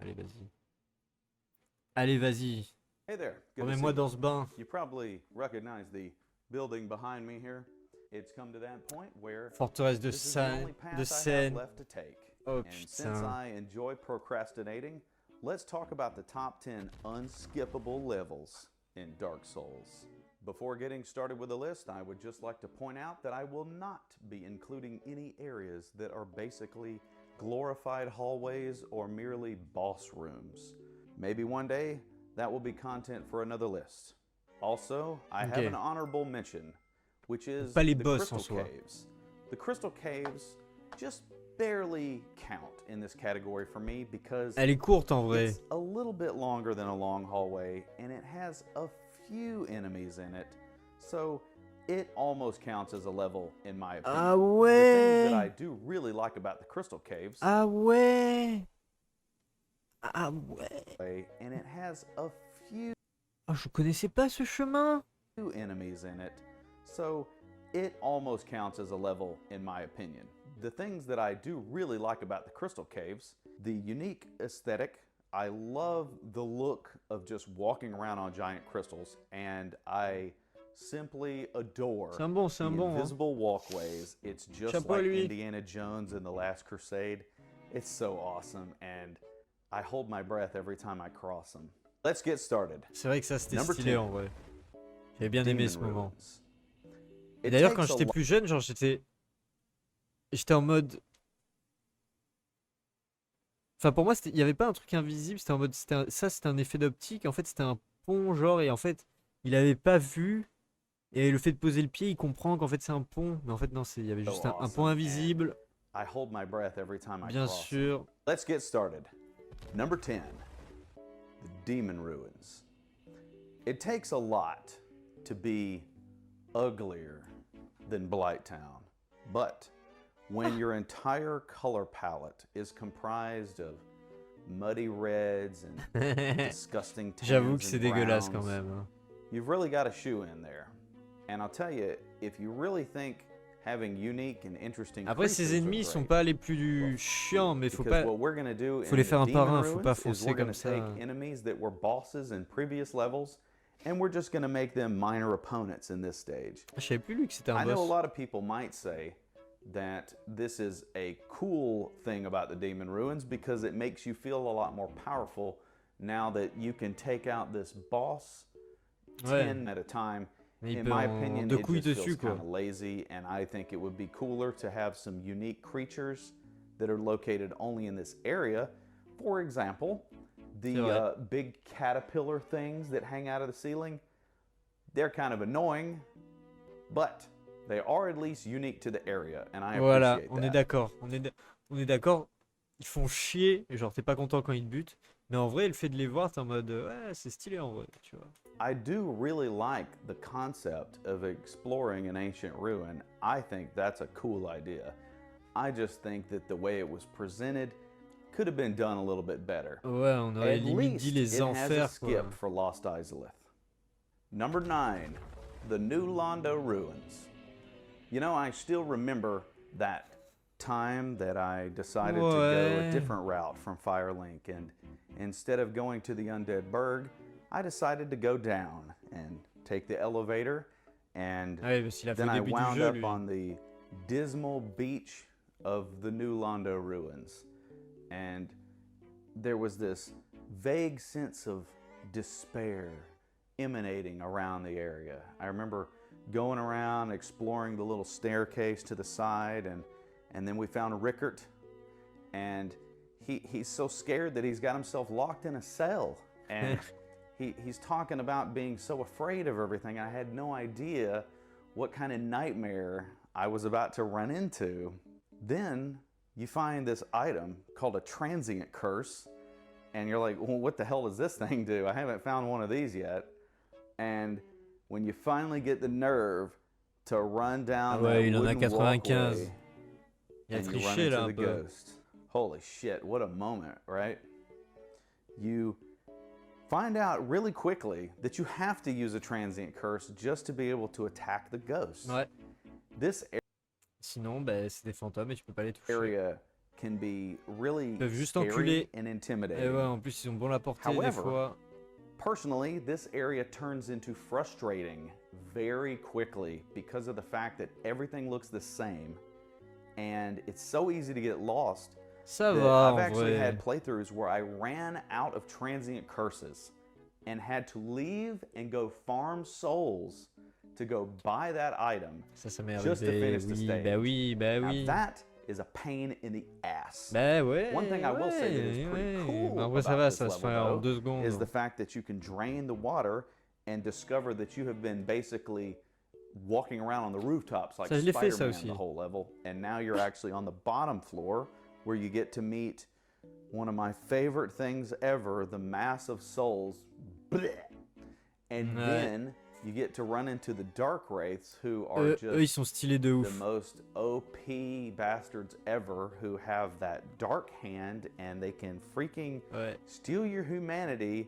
Allez, vas-y. Allez, vas-y. Hey there. Good to Remets-moi see dans ce bain. you. You probably recognize the building behind me here. It's come to that point where Forteresse de this is the only path I have Seine. left to take. Oh And since putain. I enjoy procrastinating, let's talk about the top 10 unskippable levels in Dark Souls. Before getting started with the list, I would just like to point out that I will not be including any areas that are basically glorified hallways or merely boss rooms. Maybe one day that will be content for another list. Also, I have an honorable mention, which is Pas les the boss Crystal en soi. Caves. The Crystal Caves just barely count in this category for me because Elle est courte en vrai. it's a little bit longer than a long hallway and it has a few enemies in it, so it almost counts as a level in my opinion. Ah The things that I ouais. do really like about the Crystal Caves, Ah ouais. Ah ouais. and it has a few Oh, je connaissais pas ce chemin. enemies in it, so it almost counts as a level in my opinion. The things that I do really like about the Crystal Caves, the unique aesthetic. I love the look of just walking around on giant crystals, and I simply adore C'est un bon, the hein. invisible walkways. It's just Chapeau à like lui. Indiana Jones in The Last Crusade. It's so awesome, and I hold my breath every time I cross them. Let's get started. C'est vrai que ça c'était Number stylé 10. en vrai. J'avais bien aimé Demon ce moment. Ruins. Et It d'ailleurs quand takes a j'étais lot- plus jeune, genre j'étais en mode. Enfin pour moi il y avait pas un truc invisible, c'était en mode ça c'était un effet d'optique. En fait c'était un pont genre et en fait il avait pas vu et le fait de poser le pied il comprend qu'en fait c'est un pont, mais en fait non il y avait juste un pont awesome, invisible. I hold my breath every time I Bien cross 'em. sûr. Let's get started. Number 10, the Demon Ruins. It takes a lot to be uglier than Blighttown, but when your entire color palette is comprised of muddy reds and disgusting tans J'avoue que and c'est dégueulasse quand browns, même. Hein. you've really got a shoe in there. And I'll tell you, if you really think having unique and interesting Après ces creatures are ennemis sont great, pas les plus chiants, mais faut because pas. what we're gonna do Faut in les the faire un par Demon un, faut pas Ruins is foncer we're gonna comme ça. take enemies that were bosses in previous levels, and we're just gonna make them minor opponents in this stage. Je savais plus lui que c'était un I know a boss. lot of people might say that this is a cool thing about the Demon Ruins because it makes you feel a lot more powerful now that you can take out this boss 10 at a time. Mais il In peut my en opinion, deux it couilles just dessus feels quoi. kind of lazy, and I think it would be cooler to have some unique creatures that are located only in this area. For example, the big caterpillar things that hang out of the ceiling, they're kind of annoying, but they are at least unique to the area, and I Voilà, appreciate on that. est d'accord. On est d'accord. Ils font chier, et genre t'es pas content quand ils te butent. Mais en vrai, le fait de les voir, t'es en mode ouais, c'est stylé en vrai, tu vois. I do really like the concept of exploring an ancient ruin. I think that's a cool idea. I just think that the way it was presented could have been done a little bit better. Ouais, on aurait At limite dit least les it has a enfers skip quoi. for Lost Izalith. Number 9, the New Londo Ruins. You know, I still remember that time that I decided to go Ouais. a different route from Firelink, and instead of going to the Undead Burg, I decided to go down and take the elevator, and Ah ouais, parce qu'il a fait then au I début du wound jeu up lui. on the dismal beach of the New Londo Ruins. And there was this vague sense of despair emanating around the area. I remember going around, exploring the little staircase to the side, and then we found Rickert, and he's so scared that he's got himself locked in a cell. And he's talking about being so afraid of everything. I had no idea what kind of nightmare I was about to run into. Then you find this item called a transient curse, and you're like, well, what the hell does this thing do? I haven't found one of these yet. And when you finally get the nerve to run down Ah ouais, that il en a wooden 95. walkway Il a and you run triché into là un the peu. ghost, holy shit, what a moment, right? You find out really quickly that you have to use a transient curse just to be able to attack the ghost. Ouais. This Sinon, bah, c'est des fantômes et tu peux pas les toucher. area can be really peuvent juste scary enculer. and Et intimidating. ouais, en plus, ils ont bon la portée des However, fois. Personally, this area turns into frustrating very quickly because of the fact that everything looks the same and it's so easy to get lost. Ça That va, I've en actually vrai. had playthroughs where I ran out of transient curses and had to leave and go farm souls to go buy that item Ça m'est just to arrivé. finish the Oui, stage. bah oui, bah Now oui. that is a pain in the ass. Bah ouais, One thing I will say that is pretty ouais. cool En vrai, ça about va, this ça se fait level, en though, 2 secondes. is the fact that you can drain the water and discover that you have been basically walking around on the rooftops like Ça, je l'ai fait, ça Spider-Man aussi. the whole level, and now you're actually on the bottom floor where you get to meet one of my favorite things ever, the Mass of Souls. Blech. And Ouais. then you get to run into the Dark Wraiths, who are Eux, ils just sont stylés de the ouf. most OP bastards ever, who have that dark hand and they can freaking Ouais. steal your humanity.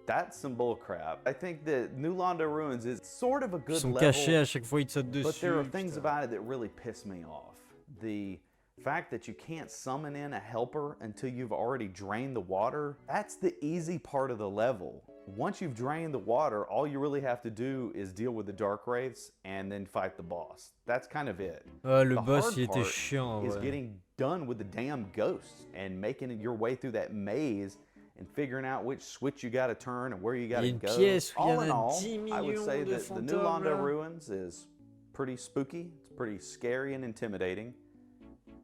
That's some bullcrap. I think that New Londo Ruins is sort of a Ils good sont level, cachés à chaque fois, ils te sautent dessus. but there are things putain. about it that really piss me off. The fact that you can't summon in a helper until you've already drained the water, that's the easy part of the level. Once you've drained the water, all you really have to do is deal with the Dark Wraiths and then fight the boss. That's kind of it. Ah, le The boss, hard il était part chiant, en is vrai. getting done with the damn ghosts and making your way through that maze and figuring out which switch you got to turn and where you got Il y a to une go. pièce où il y en All in a all, 10 I would millions say de that the New fantômes, Londo là. Ruins is pretty spooky. It's pretty scary and intimidating.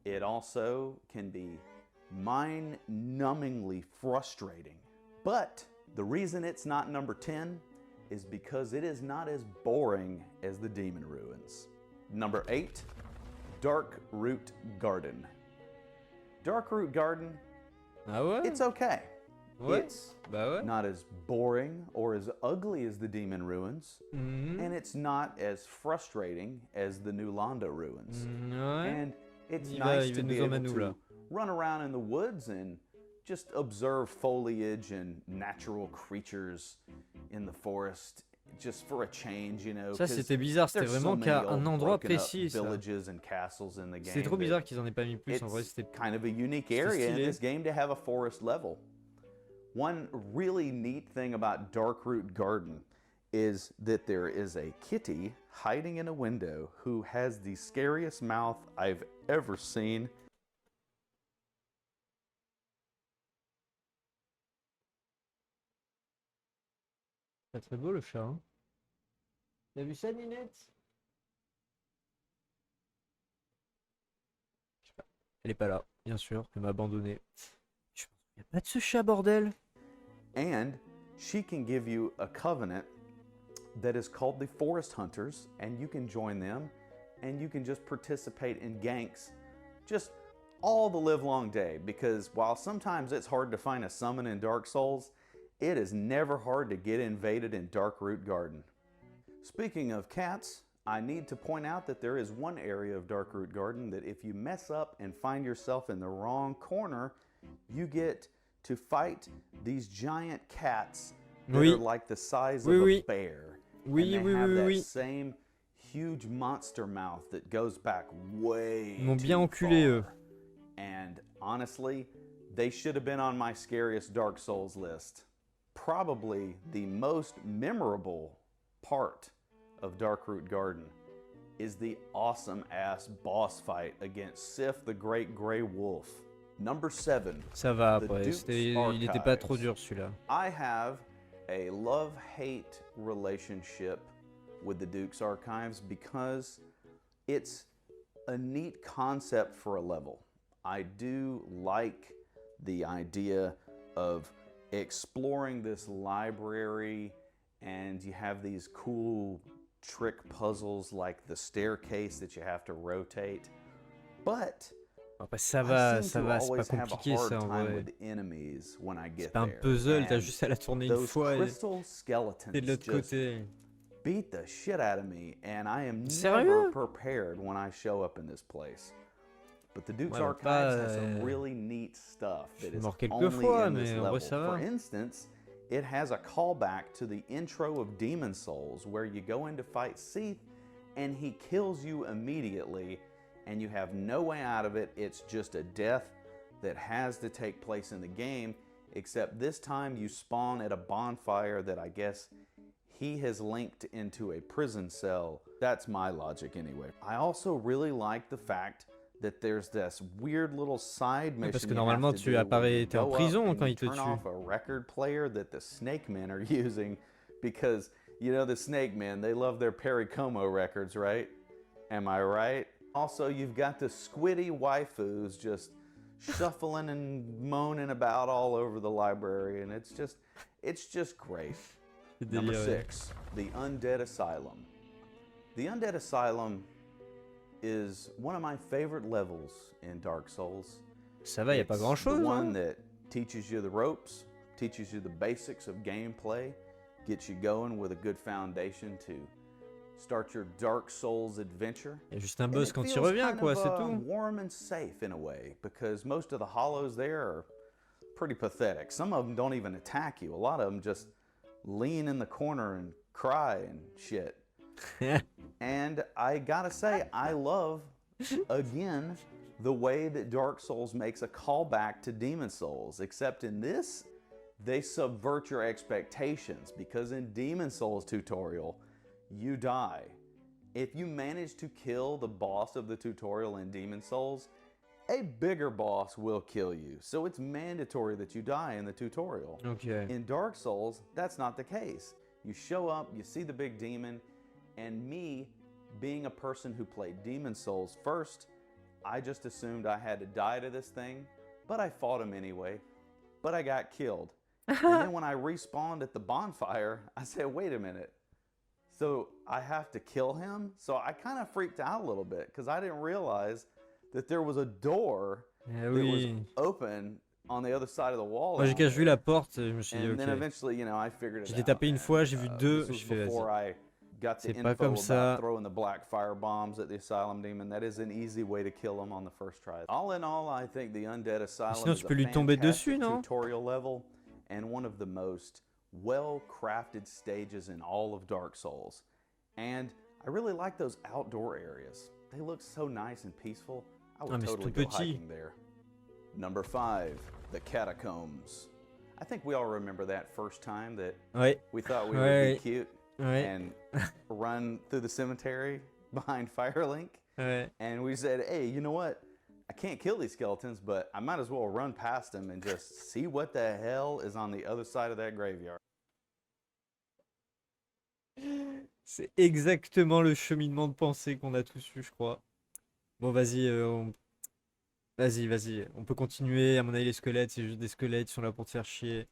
It also can be mind-numbingly frustrating. But the reason it's not number 10 is because it is not as boring as the Demon Ruins. Number 8, Dark Root Garden. Dark Root Garden, Ah ouais? it's okay. Ouais. It's Bah ouais. not as boring or as ugly as the Demon Ruins, Mhm. and it's not as frustrating as the New Londo Ruins. Ouais. And it's Il va- nice il to va be nous able emmèner où, to là? run around in the woods and just observe foliage and natural creatures in the forest, just for a change, you know. Ça, 'cause c'était bizarre, c'était there's so vraiment many qu'à old un endroit broken up précis, ça. villages and castles in the C'était game trop that bizarre qu'ils en aient pas mis plus, en vrai, it's c'était... kind of a unique c'était area in stylé. this game to have a forest level. One really neat thing about Darkroot Garden is that there is a kitty hiding in a window who has the scariest mouth I've ever seen. C'est très beau, le chat, hein. T'as vu ça, Ninette? Je sais pas. Elle est pas là, bien sûr, elle m'a abandonné. Je pense qu'il n'y a pas de ce chat, bordel. And she can give you a covenant that is called the Forest Hunters, and you can join them, and you can just participate in ganks just all the livelong day, because while sometimes it's hard to find a summon in Dark Souls, it is never hard to get invaded in Darkroot Garden. Speaking of cats, I need to point out that there is one area of Darkroot Garden that if you mess up and find yourself in the wrong corner, you get to fight these giant cats that Oui. are like the size Oui, of oui. a bear. Oui, and they oui, have oui, that oui. same huge monster mouth that goes back way Ils m'ont bien too enculé, eux. far. And honestly, they should have been on my scariest Dark Souls list. Probably the most memorable part of Darkroot Garden is the awesome ass boss fight against Sif the Great Grey Wolf. Number 7. Ça va, The après, Duke's il était pas trop Archives. dur, celui-là. I have a love-hate relationship with the Duke's Archives because it's a neat concept for a level. I do like the idea of exploring this library, and you have these cool trick puzzles like the staircase that you have to rotate. But Après, ça I va, seem ça to va, c'est pas always have a compliqué, hard ça, en time vrai. with enemies when I C'est get pas un there. puzzle, t'as And juste à la tourner une those fois et crystal skeletons t'es de l'autre just côté. beat the shit out of me, and I am never Sérieux? prepared when I show up in this place. But the Duke's Ouais, bah, Archives pas, has some really neat stuff that suis is mort quelques only fois, in this mais en level. vrai, ça For va. instance, it has a callback to the intro of Demon Souls, where you go in to fight Seath, and he kills you immediately, and you have no way out of it. It's just a death that has to take place in the game, except this time you spawn at a bonfire that I guess he has linked into a prison cell. That's my logic anyway. I also really like the fact that there's this weird little side mission. Parce que you normalement have to tu do where apparais, you t'es en go up prison and quand you il te turn tue. off a record player that the Snake Men are using because, you know, the Snake Men, they love their Perry Como records, right? Am I right? Also, you've got the squiddy waifus just shuffling and moaning about all over the library, and it's just great. Number 6, the Undead Asylum. The Undead Asylum is one of my favorite levels in Dark Souls. Ça va, y a pas grand chose. The one that teaches you the ropes, teaches you the basics of gameplay, gets you going with a good foundation to start your Dark Souls adventure. Il y a juste un boss quand il revient, quoi, c'est tout. Warm and safe in a way, because most of the hollows there are pretty pathetic. Some of them don't even attack you. A lot of them just lean in the corner and cry and shit. And I gotta say, I love, again, the way that Dark Souls makes a callback to Demon Souls, except in this, they subvert your expectations, because in Demon Souls tutorial, you die. If you manage to kill the boss of the tutorial in Demon Souls, a bigger boss will kill you. So it's mandatory that you die in the tutorial. Okay. In Dark Souls, that's not the case. You show up, you see the big demon, and me, being a person who played Demon Souls first, I just assumed I had to die to this thing, but I fought him anyway. But I got killed. And then when I respawned at the bonfire, I said, wait a minute. So I have to kill him? So I kind of freaked out a little bit because I didn't realize that there was a door that was open on the other side of the wall. Moi j'ai quand vu la porte, je me suis dit And ok. then eventually, you know, I figured it Je l'ai out. tapé une fois, j'ai vu deux, This was je fais before vas-y. I got the C'est pas info comme about ça. throwing the black fire bombs at the asylum demon. That is an easy way to kill him on the first try. All in all, I think the Undead Asylum Sinon is tu a peux lui tomber dessus, fantastic non? tutorial level and one of the most well-crafted stages in all of Dark Souls. And I really like those outdoor areas. They look so nice and peaceful. I would totally go hiking there. Number 5, the Catacombs. I think we all remember that first time that we thought we would be cute and run through the cemetery behind Firelink. And we said, hey, you know what? I can't kill these skeletons, but I might as well run past them and just see what the hell is on the other side of that graveyard. C'est exactement le cheminement de pensée qu'on a tous eu, je crois. Bon, vas-y, vas-y, on peut continuer. À mon avis, les squelettes, c'est juste des squelettes, ils sont là pour te faire chier.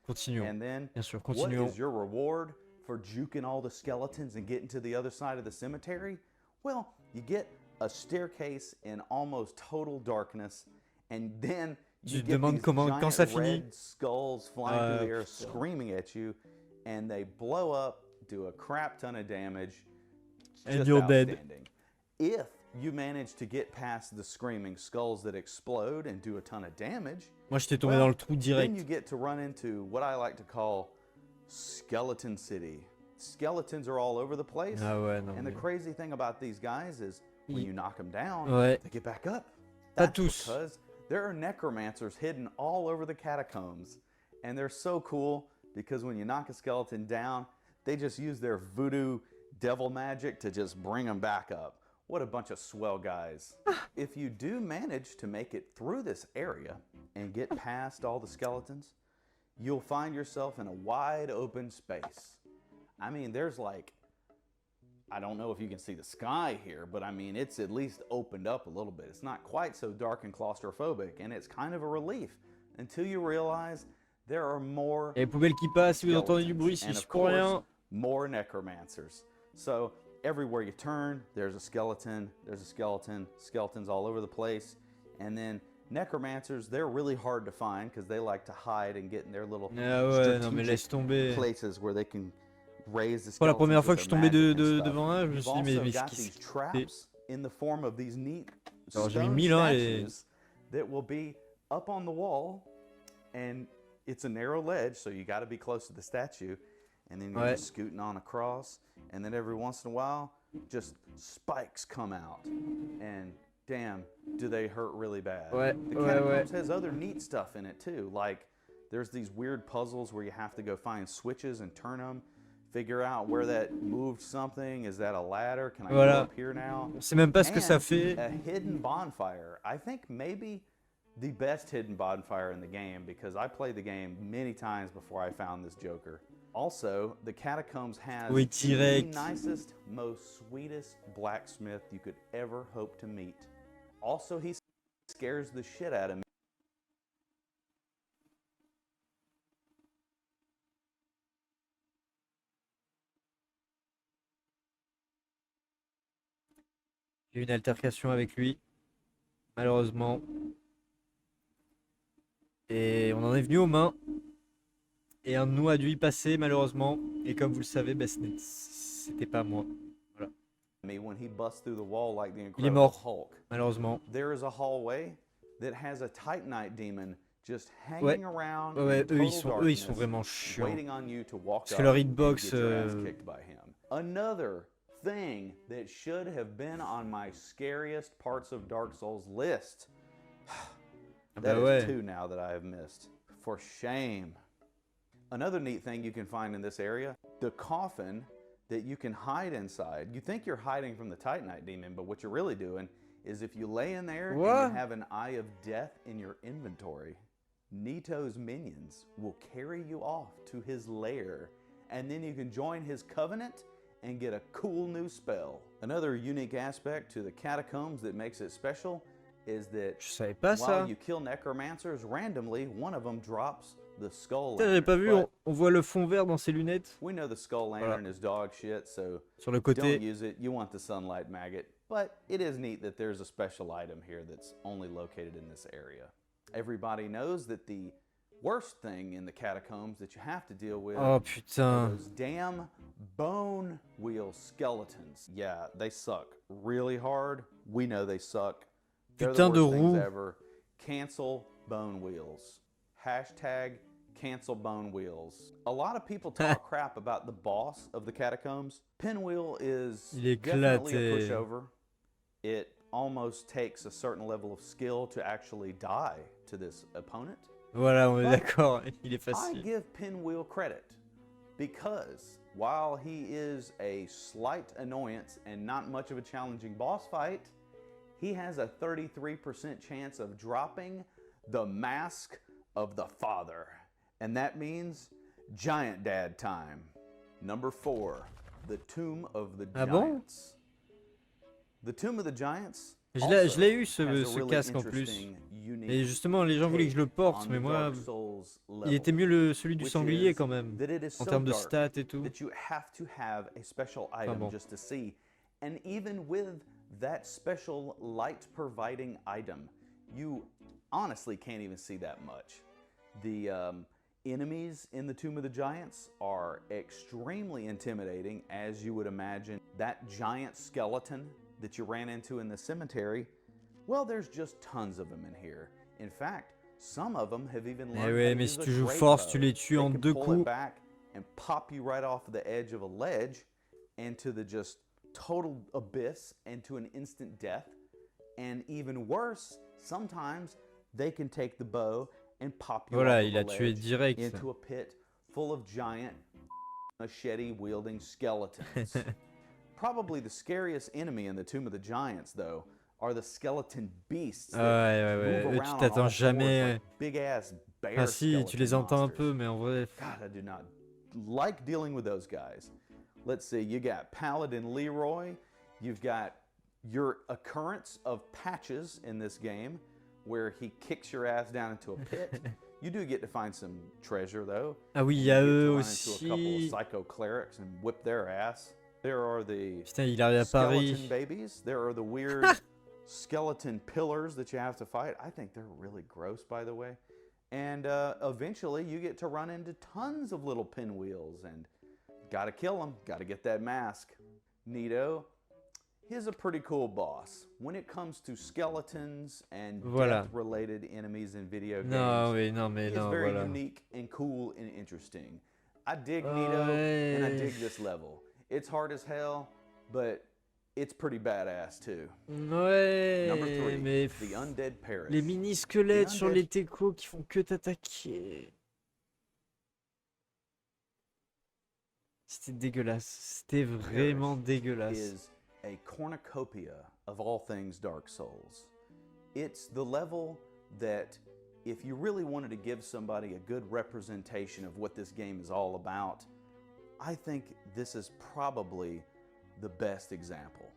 Continuons. And then, Bien sûr, what continuons. is your reward for juking all the skeletons and getting to the other side of the cemetery? Well, you get a staircase in almost total darkness, and then you get these giant red skulls flying through the air, screaming at you, and they blow up, do a crap ton of damage, and you're dead. If you manage to get past the screaming skulls that explode and do a ton of damage, moi j'étais tombé dans le trou direct. Then you get to run into what I like to call Skeleton City. Skeletons are all over the place. Ah ouais, non, and the crazy thing about these guys is when you knock them down, ouais. they get back up. Pas That's tous. Because there are necromancers hidden all over the catacombs. And they're so cool because when you knock a skeleton down, they just use their voodoo devil magic to just bring them back up. What a bunch of swell guys. If you do manage to make it through this area and get past all the skeletons, you'll find yourself in a wide open space. I mean, there's like, I don't know if you can see the sky here, but I mean, it's at least opened up a little bit. It's not quite so dark and claustrophobic, and it's kind of a relief until you realize there are more. Et les poubelles qui passent, si vous entendez du bruit, si je pour rien. More necromancers. So everywhere you turn, there's a skeleton, skeletons all over the place. And then necromancers, they're really hard to find because they like to hide and get in their little places where they can raise the skeletons. Pour la première fois que je suis tombé devant un, je me suis dit mais these traps in the form of these neat j'ai mis stone 1000 ans et statues that will be up on the wall, and it's a narrow ledge, so you got to be close to the statue. And then you're just scooting on across, and then every once in a while, just spikes come out, and damn, do they hurt really bad. Ouais, The ouais, ouais. Catacombs has other neat stuff in it too, like there's these weird puzzles where you have to go find switches and turn them, figure out where that moved something. Is that a ladder? Can I go Voilà. up here now? On sait même pas ce que ça And fait. a hidden bonfire. I think maybe the best hidden bonfire in the game, because I played the game many times before I found this Joker. Also, the Catacombs has Oui, the direct. nicest, most sweetest blacksmith you could ever hope to meet. Also, he scares the shit out of me. J'ai eu une altercation avec lui, malheureusement. Et on en est venu aux mains. Et un de nous a dû y passer, malheureusement. Et comme vous le savez, bah, c'était pas moi. When he busts through the wall like the Il est Incredible mort, Hulk. malheureusement. There is a hallway that has a Titanite demon just Ouais, hanging around ouais, in eux, total ils sont darkness, vraiment chiants. waiting on you to walk Parce up que leur and hitbox, get your ass kicked by him. Another thing that should have been on my scariest parts of Dark Souls list. Ah That bah is ouais. 2 now that I have missed. For shame. Another neat thing you can find in this area, the coffin that you can hide inside. You think you're hiding from the Titanite demon, but what you're really doing is if you lay in there and What? you have an Eye of Death in your inventory, Nito's minions will carry you off to his lair, and then you can join his covenant and get a cool new spell. Another unique aspect to the Catacombs that makes it special is that Je savais pas while ça. you kill necromancers, randomly one of them drops the skull Putain, j'avais pas vu, lantern. But on voit le fond vert dans ses lunettes. we know the skull lantern is dog shit, so Sur le don't côté. use it. You want the sunlight maggot. But it is neat that there's a special item here that's only located in this area. Everybody knows that the worst thing in the Catacombs that you have to deal with Oh are putain. those damn bone wheel skeletons. Yeah, they suck really hard. We know they suck. They're the Putain de worst things roue. ever. Cancel bone wheels. Hashtag cancel bone wheels. A lot of people talk crap about the boss of the Catacombs. Pinwheel is Il est definitely a éclaté. pushover. It almost takes a certain level of skill to actually die to this opponent. Voilà, on est But d'accord. Il est I facile. give Pinwheel credit because while he is a slight annoyance and not much of a challenging boss fight, he has a 33% chance of dropping the Mask of the Father. And that means Giant Dad time. Number 4, the Tomb of the Ah bon? Giants. The Tomb of the Giants Je also l'ai eu has ce a really casque en plus. interesting, unique Et justement, les gens voulaient que je le porte, on mais the moi, Dark Souls il level, était mieux celui du which sanglier is quand même. that it is En so termes de dark stats et tout. that you have to have a special item bon. just to see. And even with that special light providing item, you honestly can't even see that much. The enemies in the Tomb of the Giants are extremely intimidating, as you would imagine. That giant skeleton that you ran into in the cemetery, well, there's just tons of them in here. In fact, some of them have even learned ouais, how to mais use si a tu joues great force, bow. tu les tues They en can 2 pull coups. it back and pop you right off the edge of a ledge into the just total abyss, into an instant death. And even worse, sometimes they can take the bow and pop you Voilà, off il of a a tué ledge direct. into a pit full of giant machete-wielding skeletons. Probably the scariest enemy in the Tomb of the Giants, though, are the skeleton beasts Ah that ouais, move eux tu around on t'attends all jamais. fours like big-ass bear Ah si, tu les skeleton entends un monsters. peu, mais en vrai. God, I do not like dealing with those guys. Let's see, you got Paladin Leroy. You've got your occurrence of Patches in this game, where he kicks your ass down into a pit. You do get to find some treasure, though. Ah oui, il And y a you get to eux run into a couple of aussi. psycho clerics and whip their ass. There are the Putain, il arrive à skeleton Paris. babies. There are the weird skeleton pillars that you have to fight. I think they're really gross, by the way. And eventually you get to run into tons of little pinwheels and gotta kill them, gotta get that mask. Nito, he's a pretty cool boss. When it comes to skeletons and Voilà. death-related enemies in video games, Non, oui, non, mais he is non, very voilà. unique and cool and interesting. I dig Nito and I dig this level. It's hard as hell, but it's pretty badass too. Ouais, Number 3, mais the undead parish. les mini-squelettes The sur undead- les techos qui font que t'attaquer. C'était dégueulasse. C'était vraiment dégueulasse. Is a cornucopia of all things Dark Souls. It's the level that if you really wanted to give somebody a good representation of what this game is all about, I think this is probably the best example.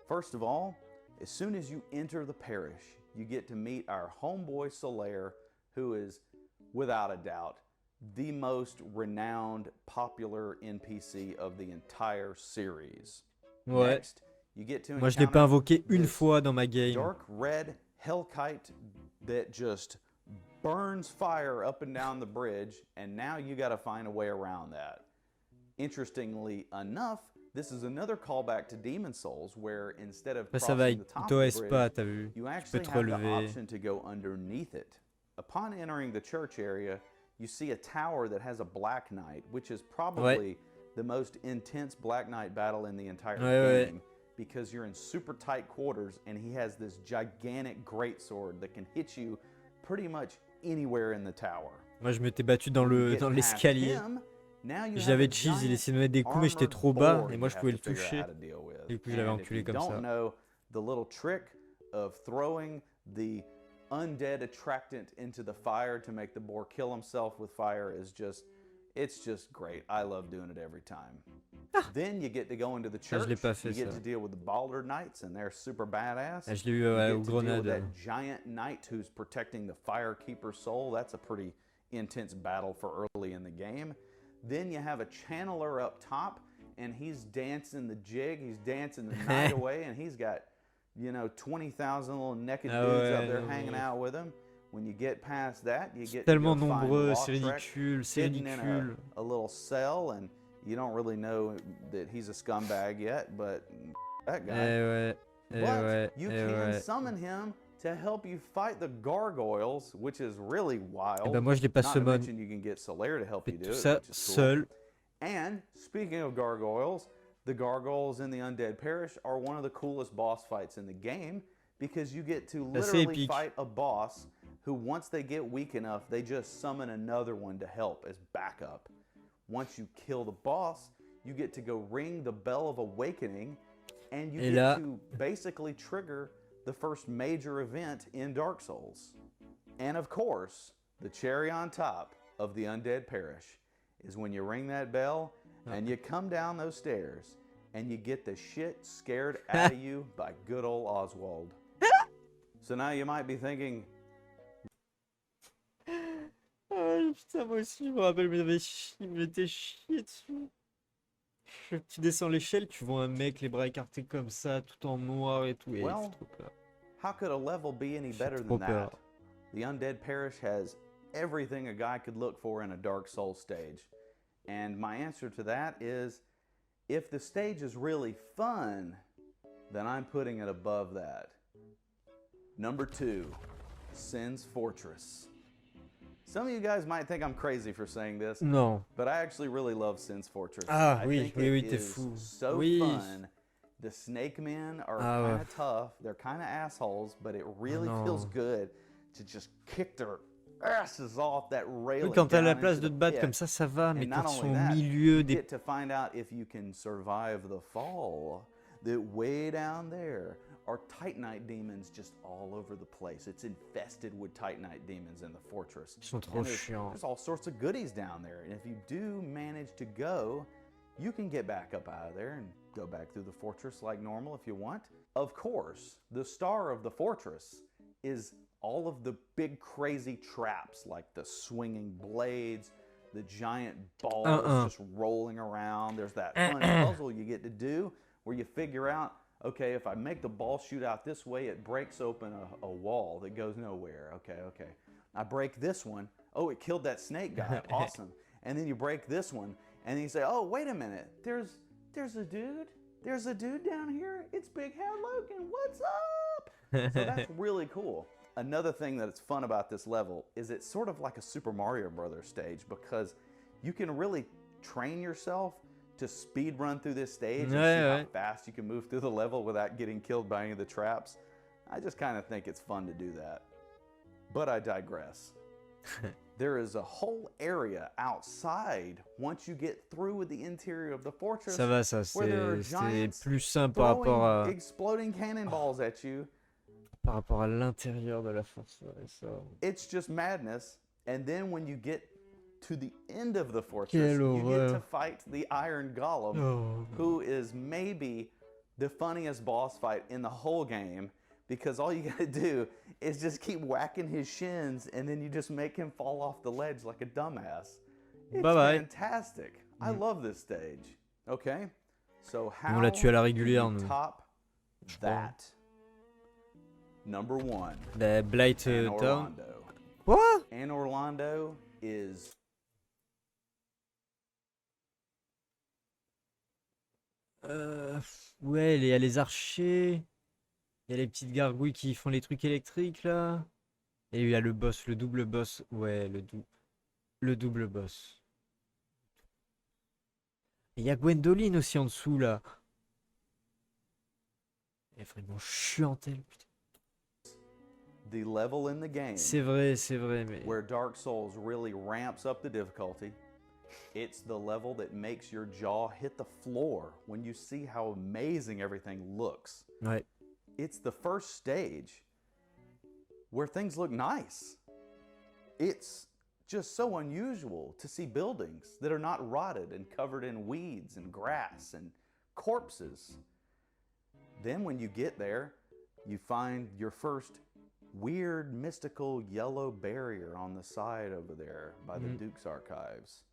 First of all, as soon as you enter the parish, you get to meet our homeboy Solaire, who is, without a doubt, the most renowned, popular NPC of the entire series. Ouais. Next, you get to Moi, je l'ai pas invoqué une this fois dans ma game. dark red hellkite that just burns fire up and down the bridge, and now you got to find a way around that. Interestingly enough, this is another callback to Demon Souls, where instead of Après, ça va, crossing il the top of t'OS the pas, bridge, t'as vu. you Tu peux actually te have the relever. option to go underneath it. Upon entering the church area, you see a tower that has a Black Knight, which is probably the most intense Black Knight battle in the entire game, because you're in super tight quarters, and he has this gigantic greatsword that can hit you pretty much anywhere in the tower. Moi, je m'étais battu dans l'escalier. Je l'avais cheese, il essayait de mettre des coups, mais j'étais trop bas, et moi, je pouvais le toucher. Et puis, je l'avais enculé comme ça. The little trick of throwing the undead attractant into the fire to make the boar kill himself with fire is just, it's just great. I love doing it every time. Then you get to go into the church. Je l'ai pas fait, you get ça. to deal with the Balder Knights, and they're super badass. Je l'ai eu You aux get to deal with grenades. that giant knight who's protecting the firekeeper's soul. That's a pretty intense battle for early in the game. Then you have a channeler up top, and he's dancing the jig. He's dancing the night away, and he's got, you know, 20,000 little naked dudes up there hanging out with him. When you get past that, you get Tellement to go find nombreux, c'est Lautrec ridicule, c'est hidden in ridicule. a little cell, and you don't really know that he's a scumbag yet, but that guy. But you can summon him to help you fight the gargoyles, which is really wild. Et ben moi, je l'ai pas Not to summon. mention you can get Solaire to help you do Tout it, ça which is cool. seul. And speaking of gargoyles, the gargoyles in the Undead Parish are one of the coolest boss fights in the game, because you get to Assez literally épique. fight a boss who, once they get weak enough, they just summon another one to help as backup. Once you kill the boss, you get to go ring the Bell of Awakening, and you Et get là- to basically trigger the first major event in Dark Souls. And of course, the cherry on top of the Undead Parish is when you ring that bell and you come down those stairs and you get the shit scared out of you by good old Oswald. So now you might be thinking, Ah, putain, moi aussi, je me rappelle, il m'était chié dessus. Tu descends l'échelle, tu vois un mec, les bras écartés comme ça, tout en noir et tout, et il Well, fait trop peur. how could a level be any J'ai better trop than peur. that? The Undead Parish has everything a guy could look for in a Dark Souls stage. And my answer to that is, if the stage is really fun, then I'm putting it above that. Number 2, Sin's Fortress. Some of you guys might think I'm crazy for saying this, Non. but I actually really love Sin's Fortress. Ah, I oui, think oui, it oui, t'es is fou. so Oui. fun. The Snake Men are Ah, kind ouais. of tough. They're kind of assholes, but it really Non. feels good to just kick their asses off that Oui, railing quand t'as la down place into de the te battre pit. comme ça va, mais And quand not ils sont only au that, milieu you des... get to find out if you can survive the fall. That way down there are Titanite demons just all over the place. It's infested with Titanite demons in the fortress. Ils sont And trop there's, chiants. there's all sorts of goodies down there. And if you do manage to go, you can get back up out of there and go back through the fortress like normal if you want. Of course, the star of the fortress is all of the big crazy traps, like the swinging blades, the giant balls just rolling around. There's that fun puzzle you get to do where you figure out, okay, if I make the ball shoot out this way, it breaks open a wall that goes nowhere. Okay. I break this one. Oh, it killed that snake guy. Awesome. And then you break this one, and then you say, oh, wait a minute. There's a dude. There's a dude down here. It's Big Head Logan. What's up? So that's really cool. Another thing that's fun about this level is it's sort of like a Super Mario Brothers stage, because you can really train yourself to speed run through this stage and see Ouais, how fast you can move through the level without getting killed by any of the traps, I just kind of think it's fun to do that. But I digress. There is a whole area outside once you get through with the interior of the fortress Ça va, ça, where there are c'est giants plus simple par rapport throwing à, exploding cannonballs at you. par rapport à l'intérieur de la forteresse. It's just madness. And then when you get to the end of the fortress, Quelle you get to horreur. fight the Iron Golem, Oh. who is maybe the funniest boss fight in the whole game, because all you gotta do is just keep whacking his shins and then you just make him fall off the ledge like a dumbass. It's Bye-bye. fantastic. I love this stage. Okay? So On how l'a tué à la do régulière, you nous. top Je crois. that? Number one, La Blight Anne Town. Orlando. Quoi? Anne Orlando is Ouais, il y a les archers. Il y a les petites gargouilles qui font les trucs électriques là. Et il y a le boss, le double boss. Ouais, le double boss. Et il y a Gwendoline aussi en dessous là. Elle est vraiment chiantelle, putain. the level in the game C'est vrai, mais. where Dark Souls really ramps up the difficulty. It's the level that makes your jaw hit the floor when you see how amazing everything looks. Ouais. It's the first stage where things look nice. It's just so unusual to see buildings that are not rotted and covered in weeds and grass and corpses. Then when you get there, you find your first weird mystical yellow barrier on the side over there by the Duke's archives.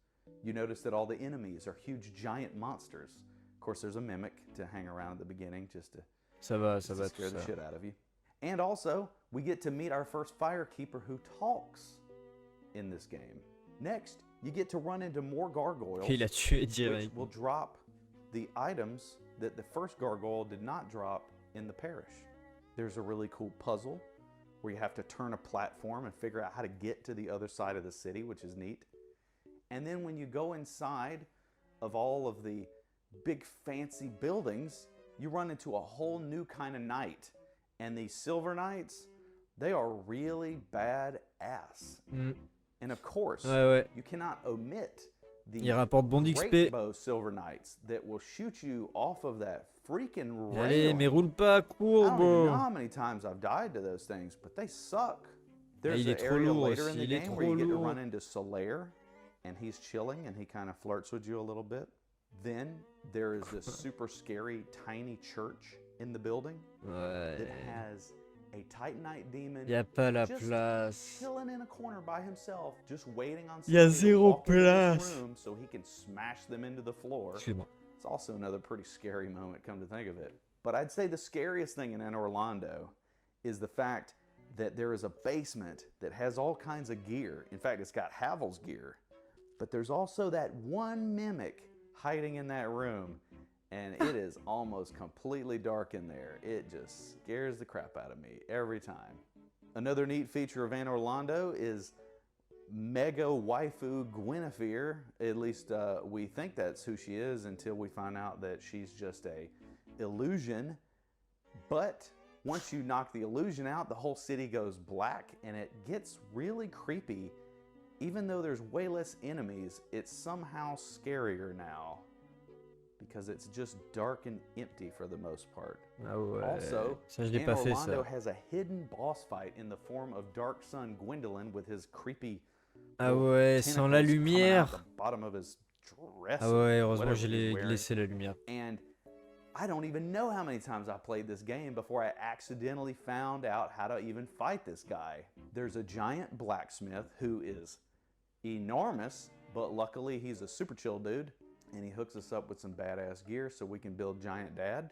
You notice that all the enemies are huge giant monsters. Of course, there's a mimic to hang around at the beginning just to Ça va to tout scare the ça. shit out of you. And also, we get to meet our first firekeeper who talks in this game. Next, you get to run into more gargoyles, Il a tué which direct. will drop the items that the first gargoyle did not drop in the parish. There's a really cool puzzle where you have to turn a platform and figure out how to get to the other side of the city, which is neat. And then when you go inside of all of the big fancy buildings, you run into a whole new kind of knight. And these silver knights, they are really badass. And of course, Ouais. you cannot omit the Il rapporte bon great d'XP. bow silver knights that will shoot you off of that freaking Allez, mais rail. roule pas, I cours, don't even know bro. how many times I've died to those things, but they suck. There's il est an trop area lourd later in aussi, the il est game where you trop get to lourd. run into Solaire, and he's chilling, and he kind of flirts with you a little bit. Then there is this super scary tiny church in the building that Ouais. has a Titanite demon Y a pas la just place. chilling in a corner by himself, just waiting on Y a somebody to zéro walk into this place. room so he can smash them into the floor. Excuse-moi. It's also another pretty scary moment, come to think of it. But I'd say the scariest thing in Anne Orlando is the fact that there is a basement that has all kinds of gear. In fact, it's got Havel's gear. But there's also that one mimic hiding in that room, and it is almost completely dark in there. It just scares the crap out of me every time. Another neat feature of Anne Orlando is mega waifu Guinevere. At least we think that's who she is until we find out that she's just a illusion. But once you knock the illusion out, the whole city goes black and it gets really creepy. Even though there's way less enemies, it's somehow scarier now because it's just dark and empty for the most part. Ah ouais. Also, Ça, je l'ai Anne pas fait, Orlando ça. has a hidden boss fight in the form of Dark Son Gwendolyn with his creepy Ah little ouais, sans la tentacles coming out lumière. the bottom of his dress. Ah ouais, heureusement whatever j'ai he's wearing. laissé la lumière. And I don't even know how many times I played this game before I accidentally found out how to even fight this guy. There's a giant blacksmith who is enormous, but luckily he's a super chill dude, and he hooks us up with some badass gear so we can build Giant Dad.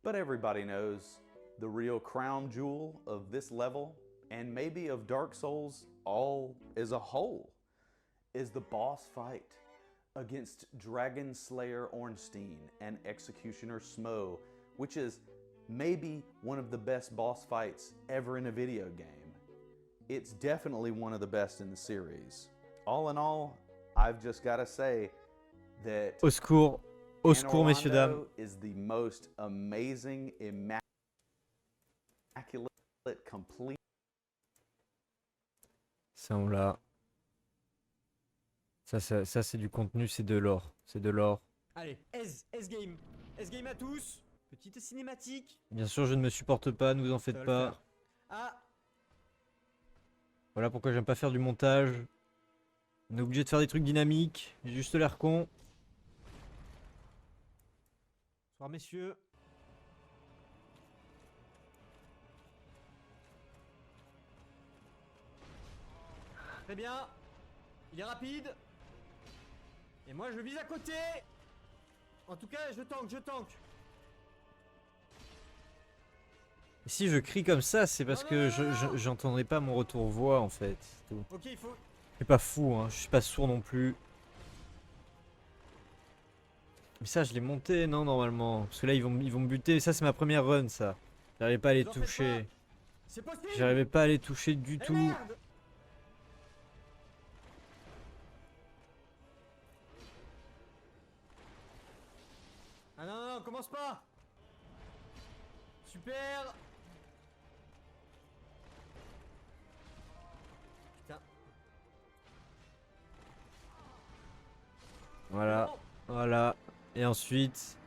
But everybody knows the real crown jewel of this level, and maybe of Dark Souls all as a whole, is the boss fight against Dragon Slayer Ornstein and Executioner Smo, which is maybe one of the best boss fights ever in a video game. It's definitely one of the best in the series. All in all, I've just got to say that Au secours. Au And secours, messieurs, dames. Orlando is the most amazing, immaculate, complete. Ça, on l'a. Ça c'est du contenu, c'est de l'or. C'est de l'or. Allez, S-game. S-game à tous. Petite cinématique. Bien sûr, je ne me supporte pas, ne vous en Ça va faites le pas. faire. Ah, Voilà pourquoi j'aime pas faire du montage. On est obligé de faire des trucs dynamiques. J'ai juste l'air con. bonsoir messieurs. Très bien. Il est rapide. Et moi je vise à côté. En tout cas, je tank. Et si je crie comme ça, c'est parce Non, que non, non, non. j'entendrai pas mon retour voix en fait. C'est tout. Ok, il faut... Je suis pas fou, hein. Je suis pas sourd non plus. Mais ça, je l'ai monté, non, normalement. Parce que là, ils vont me buter. Ça, c'est ma première run, ça. J'arrivais pas à les Vous en faites toucher. pas. C'est possible. J'arrivais pas à les toucher du Eh tout. merde. Ah non, commence pas. Super. Putain. Voilà, Non, voilà. Et ensuite,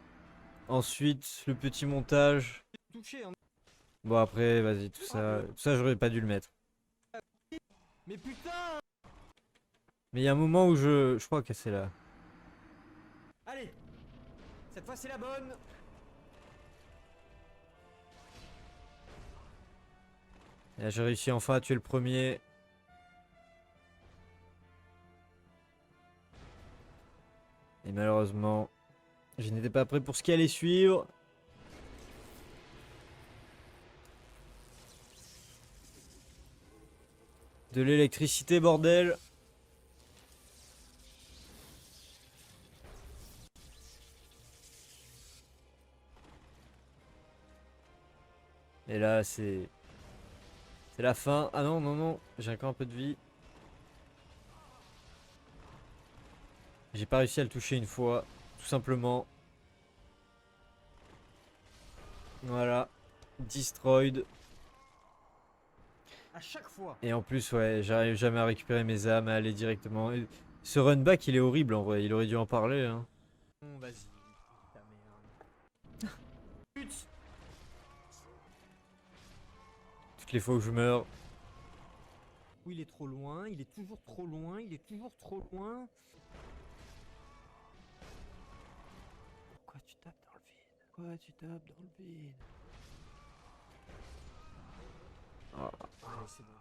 le petit montage. touché, hein. Bon, après, vas-y, tout ça, j'aurais pas dû le mettre. Mais putain. Mais il y a un moment où je crois que c'est là. Allez. Cette fois c'est la bonne. Et là, j'ai réussi enfin à tuer le premier. Et malheureusement, je n'étais pas prêt pour ce qui allait suivre. De l'électricité, bordel. Et là, c'est la fin. Ah non, non, non, j'ai encore un peu de vie. J'ai pas réussi à le toucher une fois, tout simplement. Voilà, destroyed. À chaque fois. Et en plus, ouais, j'arrive jamais à récupérer mes âmes, à aller directement. Et ce run back, il est horrible en vrai, il aurait dû en parler. Hein. Bon, vas-y. Ta merde. Pute. Toutes les fois où je meurs. Oui, il est trop loin, il est toujours trop loin, il est toujours trop loin. Pourquoi tu tapes dans le vide? Pourquoi tu tapes dans le vide? Allez, c'est bon.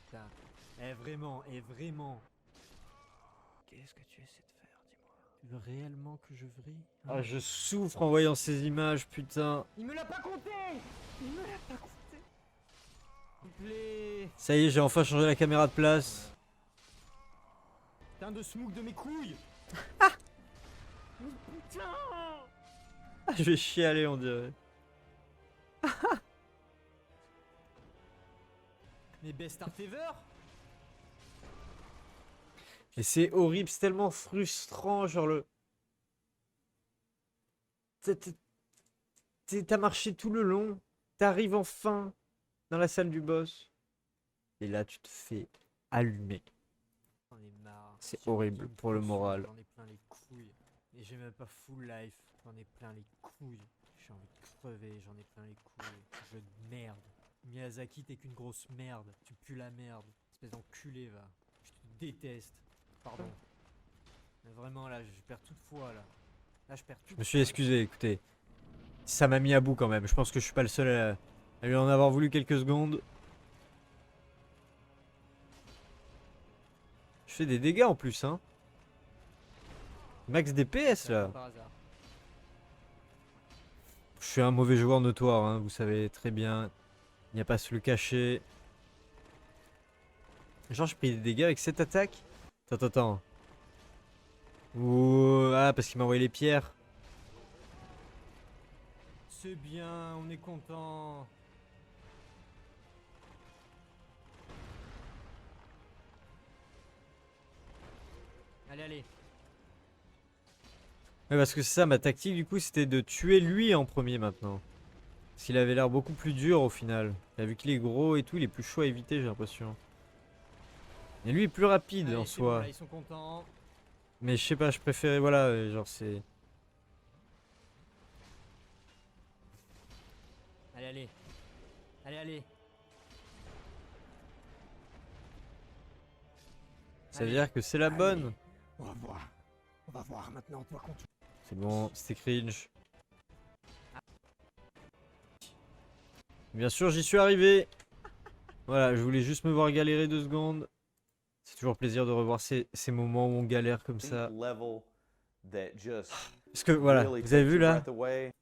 Putain. Eh vraiment, Qu'est-ce que tu essaies de faire, dis-moi? Tu veux réellement que je vrille? Hein? Ah, je souffre en voyant ces images, putain. Il me l'a pas compté! Il me l'a pas compté! S'il vous plaît! Ça y est, j'ai enfin changé la caméra de place. Putain de smoke de mes couilles! Mais putain! Ah, je vais chialer, on dirait. Mais best art ever! Et c'est horrible, c'est tellement frustrant, genre le... T'as marché tout le long, t'arrives enfin dans la salle du boss, et là tu te fais allumer. J'en ai marre. C'est J'ai horrible envie de pour le console, moral. J'en ai plein les couilles. Et j'ai même pas full life. J'en ai plein les couilles. J'ai envie de crever, j'en ai plein les couilles. Jeu de merde. Miyazaki, t'es qu'une grosse merde. Tu pues la merde. Espèce d'enculé, va. Je te déteste. Pardon. Mais vraiment, là, je perds toute foi, là. Là, je perds toute Je me suis excusé, écoutez. Ça m'a mis à bout quand même, je pense que je suis pas le seul à lui en avoir voulu quelques secondes. Je fais des dégâts en plus, hein. Max DPS là. par hasard. Je suis un mauvais joueur notoire, hein, vous savez très bien. Il n'y a pas à se le cacher. Genre, j'ai pris des dégâts avec cette attaque. Attends. Ouh, ah, parce qu'il m'a envoyé les pierres. C'est bien, on est content. Allez. Ouais, parce que c'est ça, ma tactique du coup, c'était de tuer lui en premier maintenant. Parce qu'il avait l'air beaucoup plus dur au final. Et vu qu'il est gros et tout, il est plus chaud à éviter, j'ai l'impression. Et lui est plus rapide Allez, en c'est bon, soi. là, ils sont contents. Mais je sais pas, je préférais, voilà, genre c'est... Allez, allez. Allez, allez. Ça veut Allez. dire que c'est la bonne. On va voir. On va voir maintenant, toi, quand tu... C'est bon, c'était cringe. Bien sûr, j'y suis arrivé. Voilà, je voulais juste me voir galérer 2 secondes. C'est toujours plaisir de revoir ces moments où on galère comme ça. level that just Parce que voilà, really vous avez takes vu your là, breath away.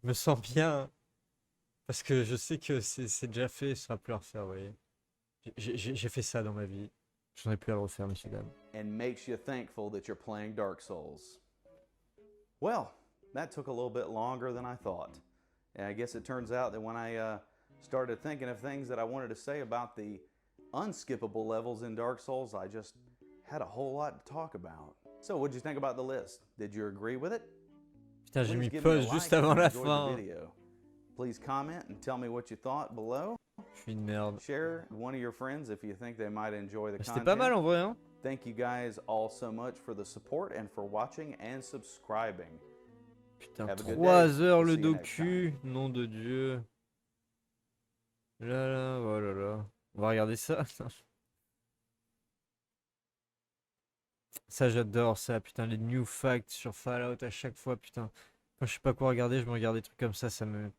je me sens bien. Parce que je sais que c'est déjà fait, ce sera plus à refaire, vous voyez. J'ai fait ça dans ma vie. J'en ai plus à le refaire, messieurs, dames. And makes you thankful that you're playing Dark Souls. Well, that took a little bit longer than I thought. And I guess it turns out that when I started thinking of things that I wanted to say about the unskippable levels in Dark Souls, I just had a whole lot to talk about. So what'd you think about the list? Did you agree with it? Putain, j'ai Please mis give me a pause like juste if avant you la enjoyed the fin. video. Please comment and tell me what you thought below. Je suis une merde. Share one of your friends if you think they might enjoy the C'était pas mal content. en vrai, hein. Thank you guys all so much for the support and for watching and subscribing. Putain, Have a good 3 day. heures We'll le see you next docu. Nom de Dieu. Là là, oh là là. On va regarder ça. Ça, j'adore ça. Putain, les new facts sur Fallout à chaque fois. Putain, quand je sais pas quoi regarder, je me regarde des trucs comme ça me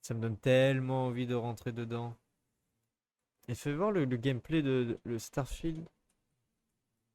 donne tellement envie de rentrer dedans. Et fais voir le gameplay de le Starfield.